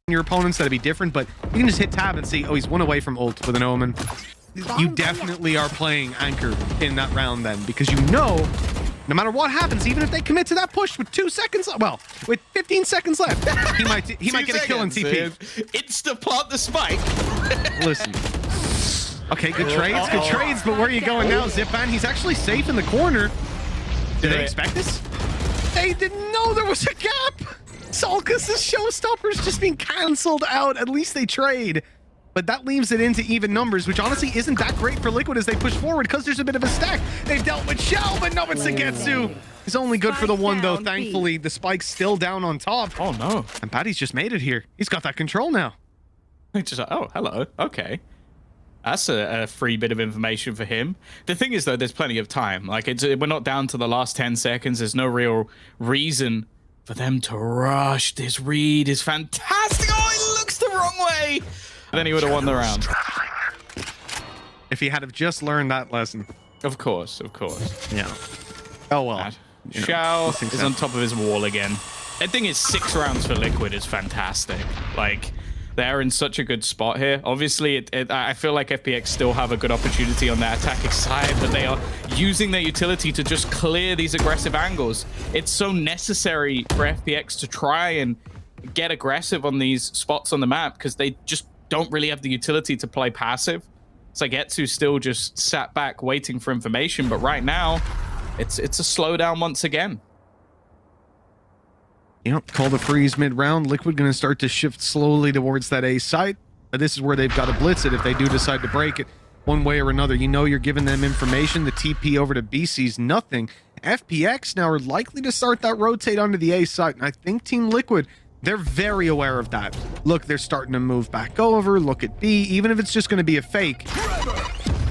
Your opponents, that'd be different, but you can just hit tab and see, oh, he's one away from ult with an Omen. You definitely are playing Anchor in that round then, because you know, no matter what happens, even if they commit to that push with 2 seconds, well, with 15 seconds left, he might get a kill in TP. Insta plant the spike. Listen. Okay, good trades, but where are you going now, Zipman? He's actually safe in the corner. Did they expect this? They didn't know there was a gap. Sulcus' showstopper's just being cancelled out. At least they trade. But that leaves it into even numbers, which honestly isn't that great for Liquid as they push forward because there's a bit of a stack. They've dealt with Shell, but no, it's Sagetsu. It's only good for the one, though. Thankfully, the spike's still down on top. Oh, no. And Patty's just made it here. He's got that control now. Just like, oh, hello. Okay. That's a free bit of information for him. The thing is, though, there's plenty of time. Like, we're not down to the last 10 seconds. There's no real reason for them to rush. This read is fantastic. Oh, it looks the wrong way. And then he would have won the round. If he had have just learned that lesson. Of course, of course. Yeah. Oh, well. Shao is on top of his wall again. I think it's 6 rounds for Liquid is fantastic. Like, they're in such a good spot here. Obviously, I feel like FPX still have a good opportunity on their attacking side, but they are using their utility to just clear these aggressive angles. It's so necessary for FPX to try and get aggressive on these spots on the map because they just don't really have the utility to play passive. Sagetsu still just sat back waiting for information, but right now, it's a slowdown once again. Yep, call the freeze mid-round. Liquid going to start to shift slowly towards that A site. But this is where they've got to blitz it if they do decide to break it one way or another. You know you're giving them information. The TP over to B sees nothing. FPX now are likely to start that rotate onto the A site. And I think Team Liquid, they're very aware of that. Look, they're starting to move back over. Look at B, even if it's just going to be a fake.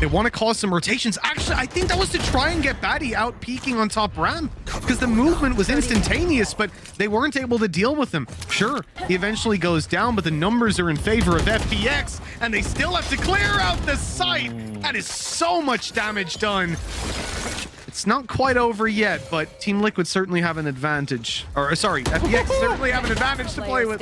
They want to cause some rotations. Actually, I think that was to try and get Batty out peeking on top ramp because the movement was instantaneous, but they weren't able to deal with him. Sure, he eventually goes down, but the numbers are in favor of FPX, and they still have to clear out the site. That is so much damage done. It's not quite over yet, but Team Liquid certainly have an advantage. Or, sorry, FPX certainly have an advantage to play with.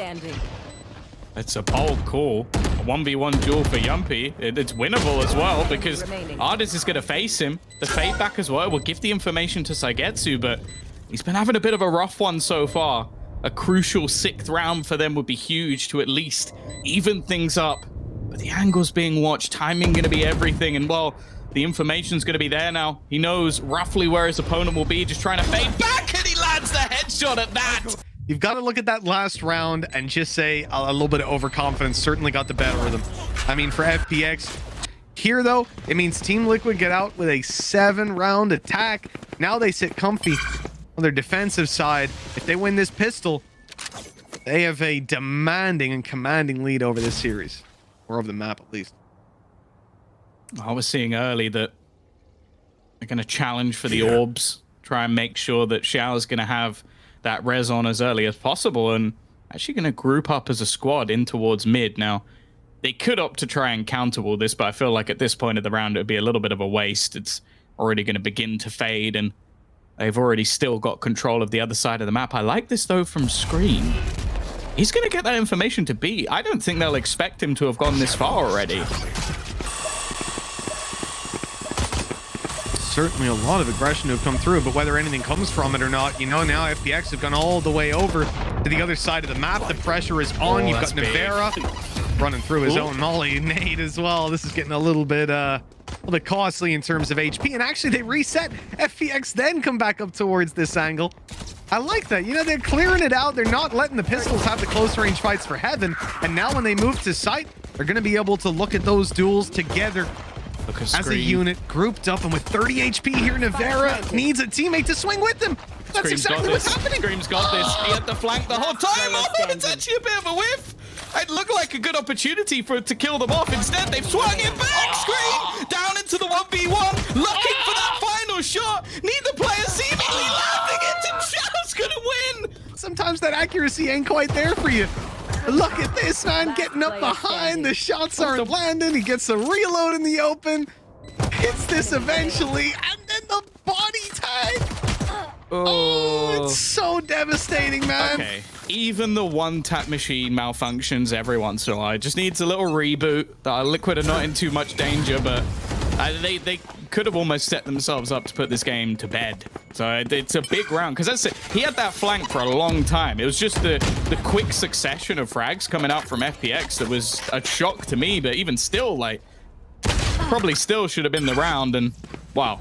It's a bold call. A 1v1 duel for Yumpy. It's winnable as well because Artis is going to face him. The fade back as well will give the information to Sagetsu, but he's been having a bit of a rough one so far. A crucial 6th round for them would be huge to at least even things up. But the angle's being watched, timing going to be everything, and well, the information's going to be there now. He knows roughly where his opponent will be, just trying to fade back, and he lands the headshot at that. You've got to look at that last round and just say a little bit of overconfidence certainly got the better of them. I mean, for FPX, here though, it means Team Liquid get out with a 7-round attack. Now they sit comfy on their defensive side. If they win this pistol, they have a demanding and commanding lead over this series. Or over the map, at least. I was seeing early that they're going to challenge for the orbs. Try and make sure that Xiao's going to have that res on as early as possible, and actually going to group up as a squad in towards mid. Now, they could opt to try and counter all this, but I feel like at this point of the round, it would be a little bit of a waste. It's already going to begin to fade, and they've already still got control of the other side of the map. I like this, though, from Screen. He's going to get that information to B. I don't think they'll expect him to have gone this far already. Certainly a lot of aggression to have come through, but whether anything comes from it or not, you know, now FPX have gone all the way over to the other side of the map. The pressure is on. You've got Navera running through his own molly nade as well. This is getting a little bit costly in terms of HP, and actually they reset. FPX then come back up towards this angle. I like that. You know, they're clearing it out. They're not letting the pistols have the close range fights for heaven, and now when they move to site, they're going to be able to look at those duels together as a unit, grouped up, and with 30 HP here, Navera needs a teammate to swing with them. That's exactly what's happening. Scream's got this. He had the flank the whole time. Oh, it's actually a bit of a whiff. It looked like a good opportunity for it to kill them off. Instead, they've swung it back. Scream down into the 1v1, looking for that final shot. Neither player seemingly landing it, and Xiao's gonna win. Sometimes that accuracy ain't quite there for you. Look at this, man, getting up behind. The shots aren't landing. He gets a reload in the open. Hits this eventually, and then the Oh, it's so devastating, man. Okay. Even the one-tap machine malfunctions every once in a while. It just needs a little reboot. Liquid are not in too much danger, but they could have almost set themselves up to put this game to bed. So it's a big round, because that's it. He had that flank for a long time. It was just the quick succession of frags coming out from FPX that was a shock to me, but even still, like, probably still should have been the round. And wow.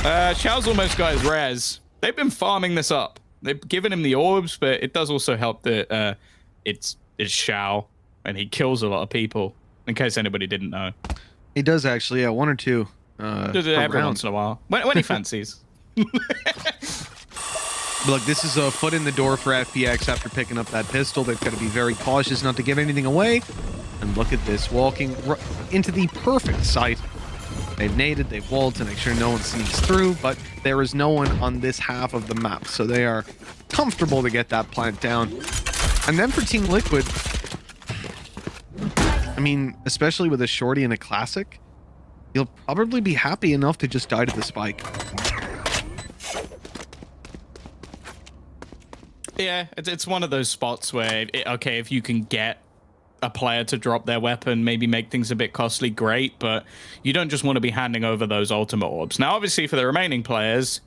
Xiao's almost got his res. They've been farming this up. They've given him the orbs, but it does also help that it's Xiao, and he kills a lot of people, in case anybody didn't know. He does actually, yeah, one or two. Every once in a while. When he fancies. Look, this is a foot in the door for FPX after picking up that pistol. They've got to be very cautious not to give anything away. And look at this, walking into the perfect site. They've naded, they've walled to make sure no one sneaks through, but there is no one on this half of the map, so they are comfortable to get that plant down. And then for Team Liquid, I mean, especially with a shorty and a classic, you'll probably be happy enough to just die to the spike. Yeah, it's one of those spots where, okay, if you can get a player to drop their weapon, maybe make things a bit costly, great, but you don't just want to be handing over those ultimate orbs. Now, obviously, for the remaining players,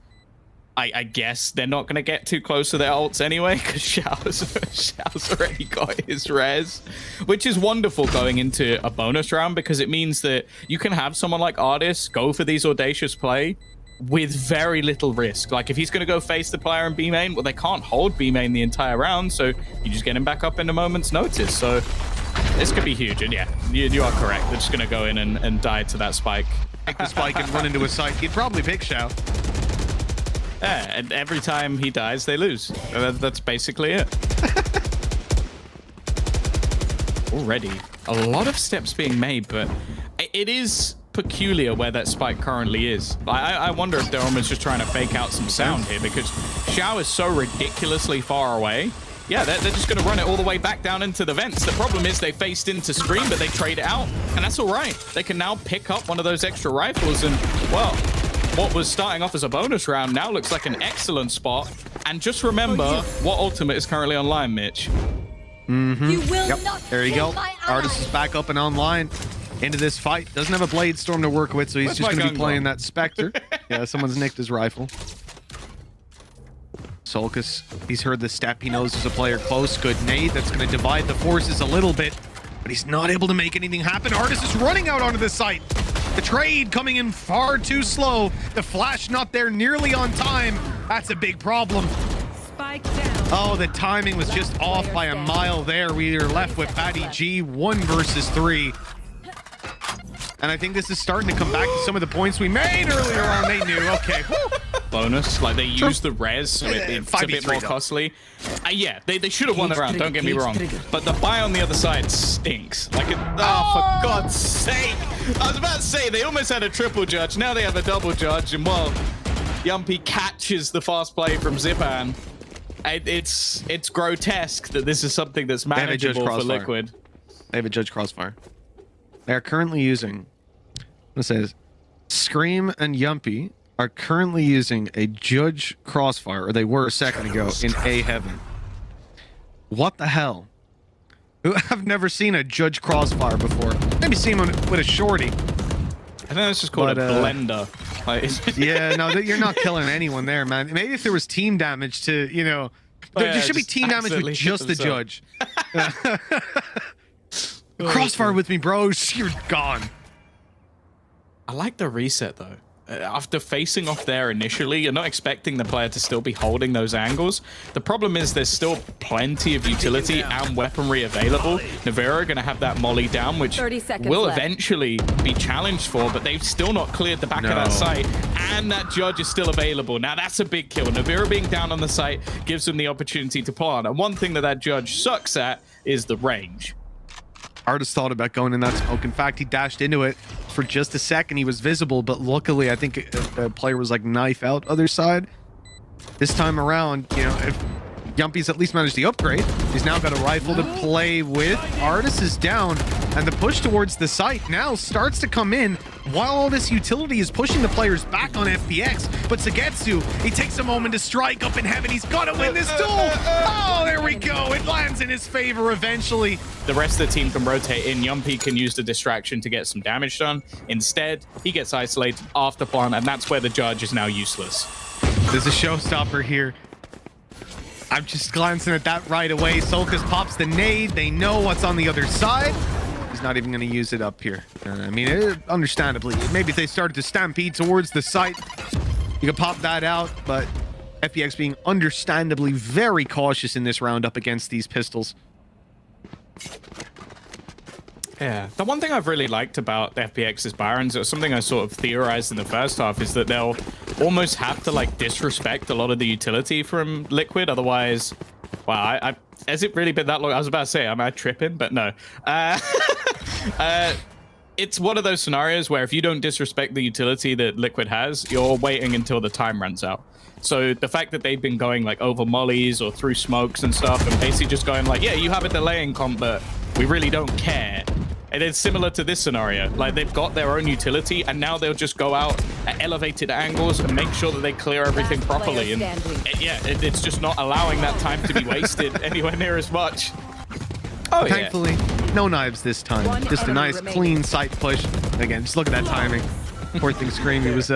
I guess they're not going to get too close to their ults anyway, because Xiao's already got his res, which is wonderful going into a bonus round, because it means that you can have someone like Artis go for these audacious play with very little risk. Like, if he's going to go face the player in B main, well, they can't hold B main the entire round, so you just get him back up in a moment's notice. So this could be huge, and yeah, you are correct. They're just going to go in and die to that spike. Take the spike and run into a site. He'd probably pick Xiao. Yeah, and every time he dies, they lose. That's basically it. Already, a lot of steps being made, but it is peculiar where that spike currently is. I wonder if they're almost just trying to fake out some sound here, because Xiao is so ridiculously far away. Yeah, they're just going to run it all the way back down into the vents. The problem is they faced into screen, but they trade it out, and that's all right. They can now pick up one of those extra rifles, and, well, what was starting off as a bonus round now looks like an excellent spot. And just remember what ultimate is currently online, Mitch. You will not. There you go. Artis is back up and online into this fight. Doesn't have a blade storm to work with, so he's just going to be playing that Spectre. Yeah, someone's nicked his rifle. Solkus, he's heard the step. He knows there's a player close. Good nade. That's going to divide the forces a little bit, but he's not able to make anything happen. Artis is running out onto the site. The trade coming in far too slow. The flash not there nearly on time. That's a big problem. Spike down. Oh, the timing was just off by a mile there. We are left with Patty G, 1 versus 3. And I think this is starting to come back to some of the points we made earlier on. They knew, okay. Bonus, like they used the res, so it's a bit more costly. Yeah, they should have won the round, don't get me wrong. But the buy on the other side stinks. Like, oh, for God's sake. I was about to say, they almost had a triple judge. Now they have a double judge, and well, Yumpy catches the fast play from Zipan. It's grotesque that this is something that's manageable for Liquid. They have a judge crossfire. They are currently using, it says, Scream and Yumpy are currently using a judge crossfire, or they were a second ago, in A heaven. What the hell? I've never seen a judge crossfire before. Maybe seen one with a shorty. I think that's just called a blender. Yeah, no, you're not killing anyone there, man. Maybe if there was team damage to, you know, there should be team damage with just the judge. Crossfire with me, bro. You're gone. I like the reset, though. After facing off there initially, you're not expecting the player to still be holding those angles. The problem is there's still plenty of utility and weaponry available. Navira are going to have that molly down, which will eventually be challenged for, but they've still not cleared the back of that site, and that judge is still available. Now, that's a big kill. Navira being down on the site gives them the opportunity to plant, and one thing that judge sucks at is the range. Artis thought about going in that smoke. In fact, he dashed into it for just a second. He was visible, but luckily, I think a player was like knife out other side. This time around, you know, if Yumpy's at least managed the upgrade. He's now got a rifle to play with. Artis is down, and the push towards the site now starts to come in while all this utility is pushing the players back on FPX. But Sagetsu, he takes a moment to strike up in heaven. He's got to win this duel. Oh, there we go. It lands in his favor eventually. The rest of the team can rotate in. Yumpy can use the distraction to get some damage done. Instead, he gets isolated after plant, and that's where the judge is now useless. There's a showstopper here. I'm just glancing at that right away. Solkas pops the nade. They know what's on the other side. He's not even going to use it up here. I mean, understandably, maybe if they started to stampede towards the site, you could pop that out, but FPX being understandably very cautious in this round up against these pistols. Yeah, the one thing I've really liked about the FPX's Barons, or something I sort of theorized in the first half, is that they'll almost have to like disrespect a lot of the utility from Liquid. Otherwise, wow, has it really been that long? I was about to say, am I tripping? But no. It's one of those scenarios where if you don't disrespect the utility that Liquid has, you're waiting until the time runs out. So the fact that they've been going like over mollies or through smokes and stuff, and basically just going like, yeah, you have a delaying comp, but we really don't care. And it's similar to this scenario. Like, they've got their own utility, and now they'll just go out at elevated angles and make sure that they clear everything properly. And it's just not allowing that time to be wasted anywhere near as much. Oh, thankfully, no knives this time. Just a nice, clean sight push. Again, just look at that timing. Poor thing Scream. He was